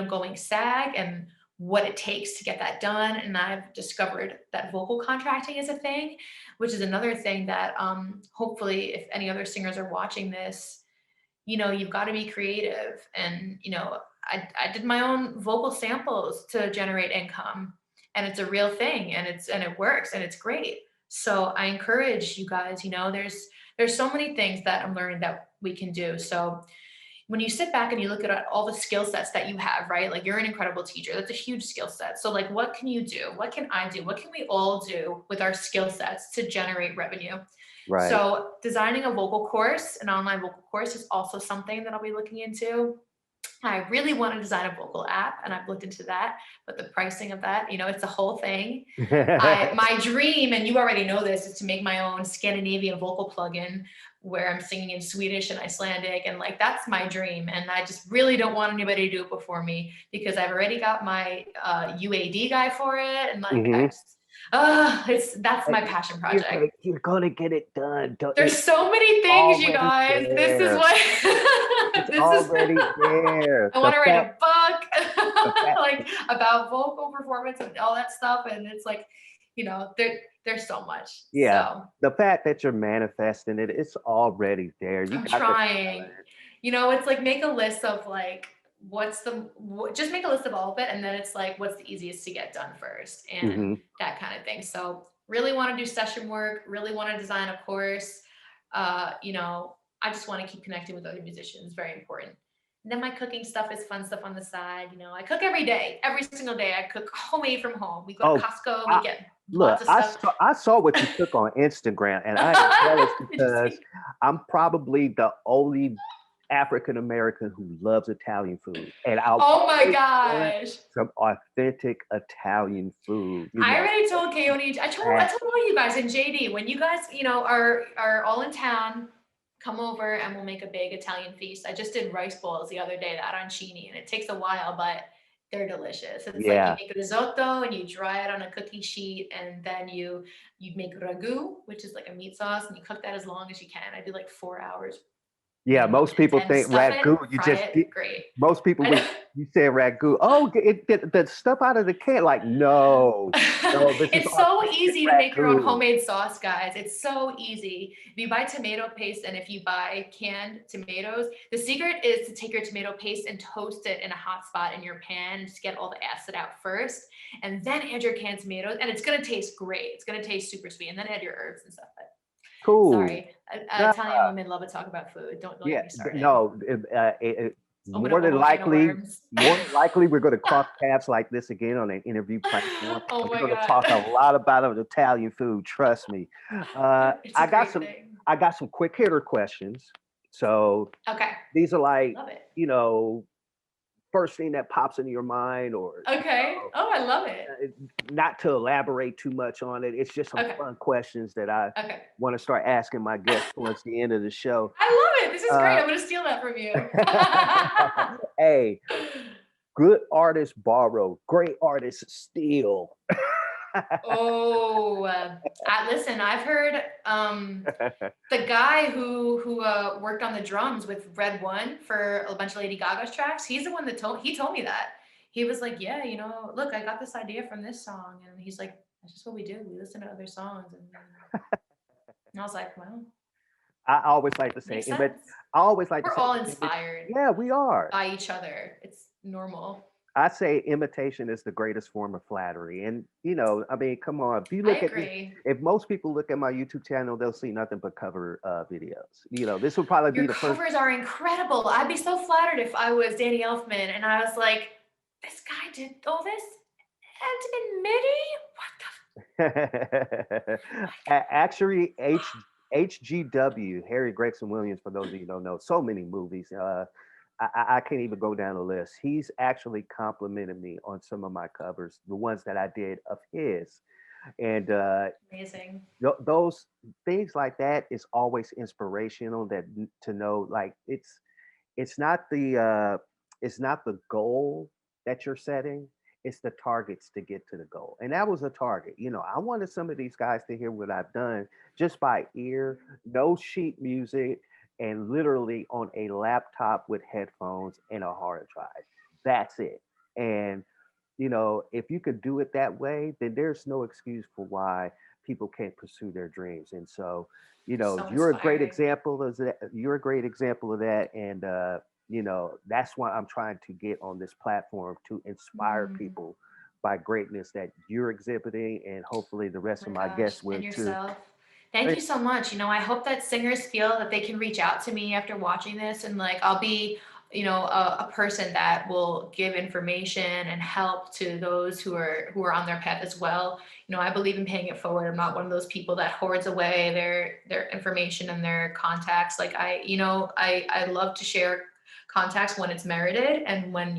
going SAG and what it takes to get that done. And I've discovered that vocal contracting is a thing, which is another thing that hopefully if any other singers are watching this, you've got to be creative. And, I did my own vocal samples to generate income, and it's a real thing, and it works, and it's great. So I encourage you guys, there's so many things that I'm learning that we can do. So when you sit back and you look at all the skill sets that you have, right? Like you're an incredible teacher. That's a huge skill set. So like, what can you do? What can I do? What can we all do with our skill sets to generate revenue? Right. So designing a vocal course, an online vocal course, is also something that I'll be looking into. I really want to design a vocal app, and I've looked into that, but the pricing of that, it's a whole thing. My dream, and you already know this, is to make my own Scandinavian vocal plugin where I'm singing in Swedish and Icelandic, and like that's my dream. And I just really don't want anybody to do it before me, because I've already got my UAD guy for it, and like Hmm. That's my passion project. You're gonna get it done. There's It's so many things, you already guys. This is there. what It's this is. already there. I The want to write fact, a the book fact, like about vocal performance and all that stuff. And it's like, there's so much. yeah, So the fact that you're manifesting it, it's already there. You I'm got the trying. talent. It's like make a list of like just make a list of all of it, and then it's like what's the easiest to get done first, and Hmm. that kind of thing. So really want to do session work, really want to design a course. I just want to keep connecting with other musicians, very important. And then my cooking stuff is fun stuff on the side. I cook every day, every single day. I cook homemade from home. We go to Oh, Costco, we I, get look, lots of stuff. I saw what you took on Instagram, and I am jealous Did you because see? I'm probably the only African American who loves Italian food, and I've Oh my always wanted gosh. some authentic Italian food. I already told Keone. I And told all you guys and JD when you guys, are all in town, come over and we'll make a big Italian feast. I just did rice balls the other day, the arancini, and it takes a while, but they're delicious. It's like you yeah, make risotto and you dry it on a cookie sheet, and then you make ragu, which is like a meat sauce, and you cook that as long as you can. I do like 4 hours yeah. minimum, Most and people then think stuff it, ragu. You fry just it, get great. most people when you say ragu, oh, get the stuff out of the can. Like, no, no, this is It's so authentic easy to make your own ragu. homemade sauce, guys. It's so easy. If you buy tomato paste and if you buy canned tomatoes, the secret is to take your tomato paste and toast it in a hot spot in your pan and just get all the acid out first, and then add your canned tomatoes, and it's gonna taste great. It's gonna taste super sweet, and then add your herbs and stuff. But Cool. sorry, No, Italian women love to talk about food. Don't yeah, get me started. no. I'm gonna More than overeat a likely, worms. we're going to cross paths like this again on an interview platform, Oh and we're my going to god. talk a lot about Italian food. Trust me. It's a great Some, thing. I got some quick hitter questions. So Okay. these are like, Love it. first thing that pops into your mind, or Okay. Oh, I love it. not to elaborate too much on it. It's just some Okay. fun questions that I Okay. want to start asking my guests towards the end of the show. I love it. This is great. Uh, I'm gonna steal that from you. hey, good artists borrow, great artists steal. Oh, listen, I've heard the guy who worked on the drums with Red One for a bunch of Lady Gaga's tracks. He's the one that told me that. He was like, yeah, look, I got this idea from this song, and he's like, that's just what we do. We listen to other songs, and I was like, well, I always like to say, makes sense. I always like to We're say, all inspired yeah, we are. by each other. It's normal. I say imitation is the greatest form of flattery. And, I mean, come on. If you I look at this, agree. if most people look at my YouTube channel, they'll see nothing but cover videos. This will probably be Your the first. covers are incredible. I'd be so flattered if I was Danny Elfman and I was like, this guy did all this and in MIDI? What the? Actually, HGW, Harry Gregson Williams, for those of you who don't know, so many movies. I can't even go down the list. He's actually complimented me on some of my covers, the ones that I did of his. And Amazing. those things like that is always inspirational, that to know, like, it's not the goal that you're setting, it's the targets to get to the goal. And that was a target. I wanted some of these guys to hear what I've done just by ear, no sheet music, and literally on a laptop with headphones and a hard drive. That's it. And if you could do it that way, then there's no excuse for why people can't pursue their dreams. And so, So you're a great inspiring. example of that. You're a great example of that. And that's why I'm trying to get on this platform to inspire Mm. people by greatness that you're exhibiting, and hopefully the rest Oh of my my gosh. guests will And too. yourself. Thank you so much. I hope that singers feel that they can reach out to me after watching this, and like I'll be, a person that will give information and help to those who are on their path as well. I believe in paying it forward. I'm not one of those people that hoards away their information and their contacts. Like I love to share contacts when it's merited, and when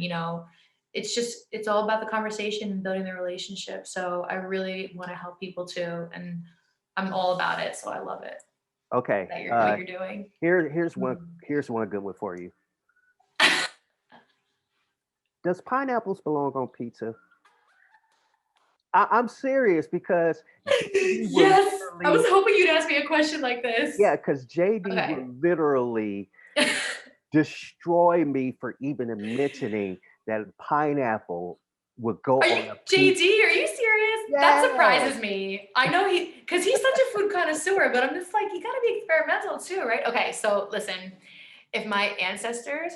it's all about the conversation and building the relationship. So I really want to help people too, and I'm all about it. So I love it Okay. that what you're doing. Here's one. Mhm. Here's one good one for you. Does pineapples belong on pizza? I'm serious because JD will Yes, I was literally, hoping you'd ask me a question like this. yeah, because JD Okay. will literally destroy me for even mentioning that pineapple would go Are you on a pizza. JD? Are you serious? That Yes. surprises me. I know because he's such a food connoisseur, but I'm just like, you gotta be experimental too, right? Okay, so listen, if my ancestors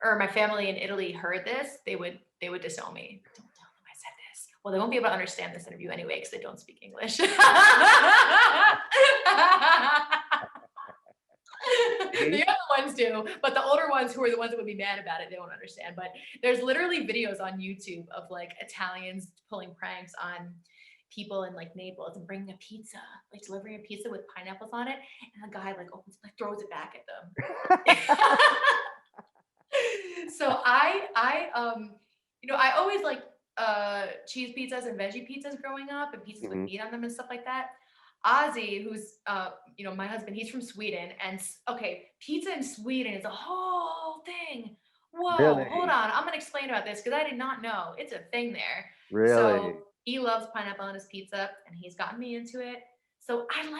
or my family in Italy heard this, they would disown me. Don't tell them I said this. Well, they won't be able to understand this interview anyway because they don't speak English. The See? younger ones do, but the older ones who are the ones that would be mad about it, they won't understand. But there's literally videos on YouTube of like Italians pulling pranks on people in like Naples and bringing a pizza, like delivering a pizza with pineapples on it, and the guy like opens, like throws it back at them. So I always like cheese pizzas and veggie pizzas growing up and pizzas with Mhm. meat on them and stuff like that. Ozzy, who's my husband, he's from Sweden, and okay, pizza in Sweden is a whole thing. Whoa, hold Really? on, I'm gonna explain about this because I did not know it's a thing there. So Really? he loves pineapple on his pizza, and he's gotten me into it. So I'm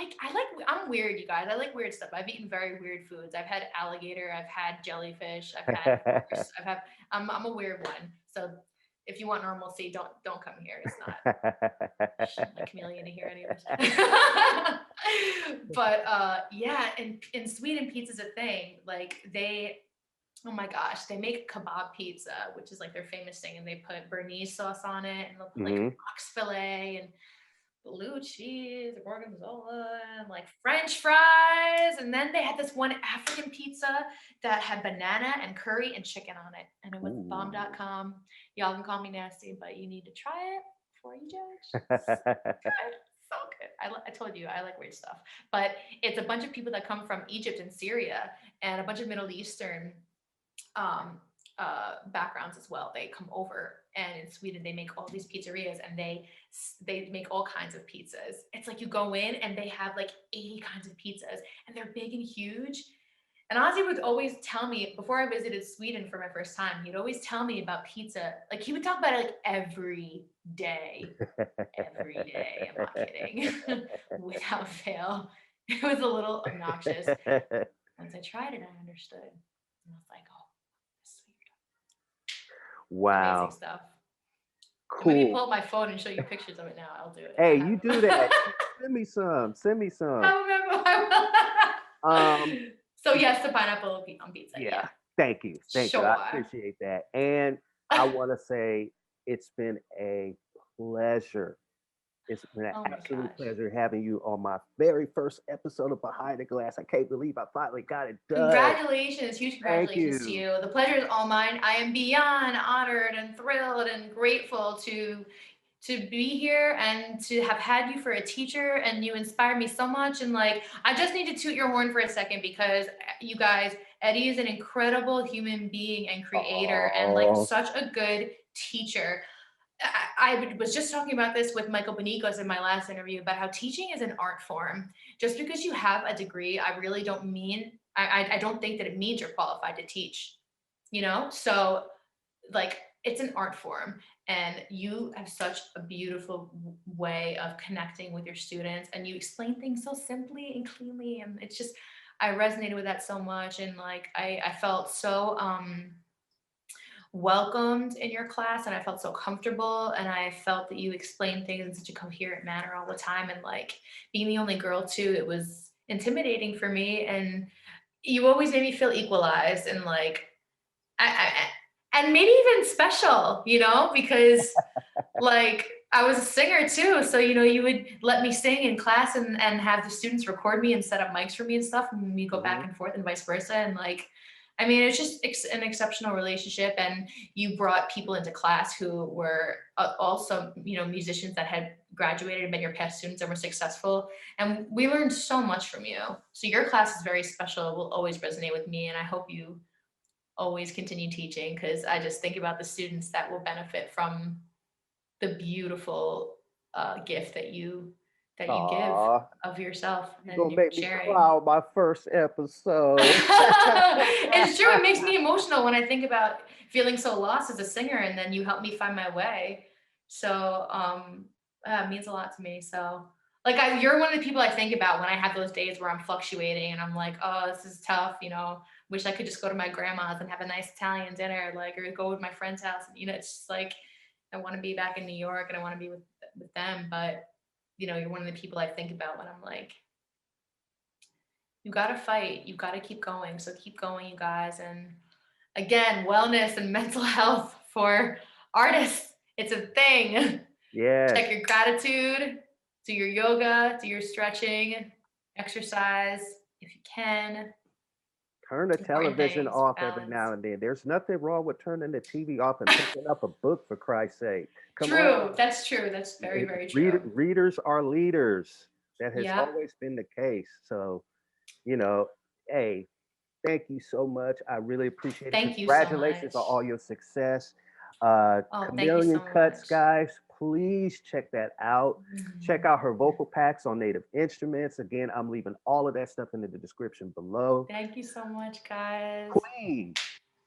weird, you guys. I like weird stuff. I've eaten very weird foods. I've had alligator, I've had jellyfish, I've had horse, I'm a weird one. So if you want normalcy, don't come here. It's not like chameleon to hear any of this. But yeah, in Sweden, pizza's a thing. Like oh my gosh, they make kebab pizza, which is like their famous thing, and they put Béarnaise sauce on it, and they'll put like Mhm. ox fillet and blue cheese, gorgonzola, and like French fries. And then they had this one African pizza that had banana and curry and chicken on it. And it was Ooh. bomb.com. Y'all can call me nasty, but you need to try it before you judge. It's so good. So good. I told you I like weird stuff. But it's a bunch of people that come from Egypt and Syria and a bunch of Middle Eastern um, backgrounds as well. They come over, and in Sweden they make all these pizzerias, and they make all kinds of pizzas. It's like you go in and they have like 80 kinds of pizzas, and they're big and huge. And Ozzy would always tell me before I visited Sweden for my first time, he'd always tell me about pizza. Like he would talk about it like every day. Every day. I'm not kidding. Without fail. It was a little obnoxious. Once I tried it, I understood. And I was like, oh, this is weird. Amazing Wow. stuff. Let me pull Cool. up my phone and show you pictures of it now. I'll do it. I Hey, have you them. do that. Send me some. Send me some. I remember. I Um, will. So yes, the pineapple on pizza. yeah. Yeah, Thank you. Thank you. I sure. appreciate that. And I want to say it's been a pleasure. It's been an Oh my absolute gosh. pleasure having you on my very first episode of Behind the Glass. I can't believe I finally got it done. Congratulations, huge Thank congratulations to you. you. The pleasure is all mine. I am beyond honored and thrilled and grateful to be here and to have had you for a teacher, and you inspire me so much. And like I just need to toot your horn for a second because you guys, Eddie is an incredible human being and creator and like Oh, such a good teacher. I was just talking about this with Michael Benicos in my last interview about how teaching is an art form. Just because you have a degree, I really don't mean I don't think that it means you're qualified to teach. So like it's an art form, and you have such a beautiful way of connecting with your students, and you explain things so simply and cleanly, and it's just I resonated with that so much, and like I felt so welcomed in your class, and I felt so comfortable, and I felt that you explained things in such a coherent manner all the time, and like being the only girl too, it was intimidating for me, and you always made me feel equalized and like and maybe even special, because like I was a singer too. So, you would let me sing in class and have the students record me and set up mics for me and stuff. And we go back mhm. and forth and vice versa. And like, I mean, it's just an exceptional relationship. And you brought people into class who were also, musicians that had graduated and been your past students and were successful. And we learned so much from you. So your class is very special. It will always resonate with me. And I hope you always continue teaching because I just think about the students that will benefit from the beautiful gift that you give Aw, of yourself you and gonna your make me cry sharing. on my first episode. It's true. It makes me emotional when I think about feeling so lost as a singer, and then you help me find my way. So It means a lot to me. So, like, you're one of the people I think about when I have those days where I'm fluctuating and I'm like, oh, this is tough. Wish I could just go to my grandma's and have a nice Italian dinner, like, or go with my friend's house. And, it's just like, I want to be back in New York and I want to be with them. But, you're one of the people I think about when I'm like, you got to fight, you got to keep going. So keep going, you guys. And again, wellness and mental health for artists. It's a thing. Yes. Check your gratitude, do your yoga, do your stretching, exercise if you can. Turn the television Things, off every balance. now and then. There's nothing wrong with turning the TV off and picking up a book, for Christ's sake. Come True. on. That's true. That's very, very true. Readers are leaders. That has Yeah. always been the case. So, hey, thank you so much. I really appreciate it. Thank you so Congratulations on much. all your success. Oh, thank you Chameleon so Cuts, much. guys. Please check that out. Check out her vocal packs on native instruments. Again, I'm leaving all of that stuff in the description below. Thank you so much, guys. Queen,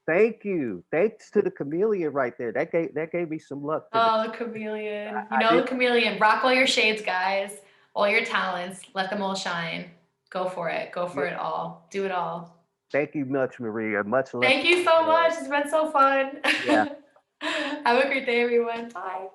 thank you. Thanks to the chameleon right there. That gave me some luck today. Oh, the chameleon. I did. The chameleon. Rock all your shades, guys. All your talents. Let them all shine. Go for it. Go for it all. Do it all. Thank you much, Maria. Much love. Thank you so much. It's been so fun. Yeah. Have a great day, everyone. Bye.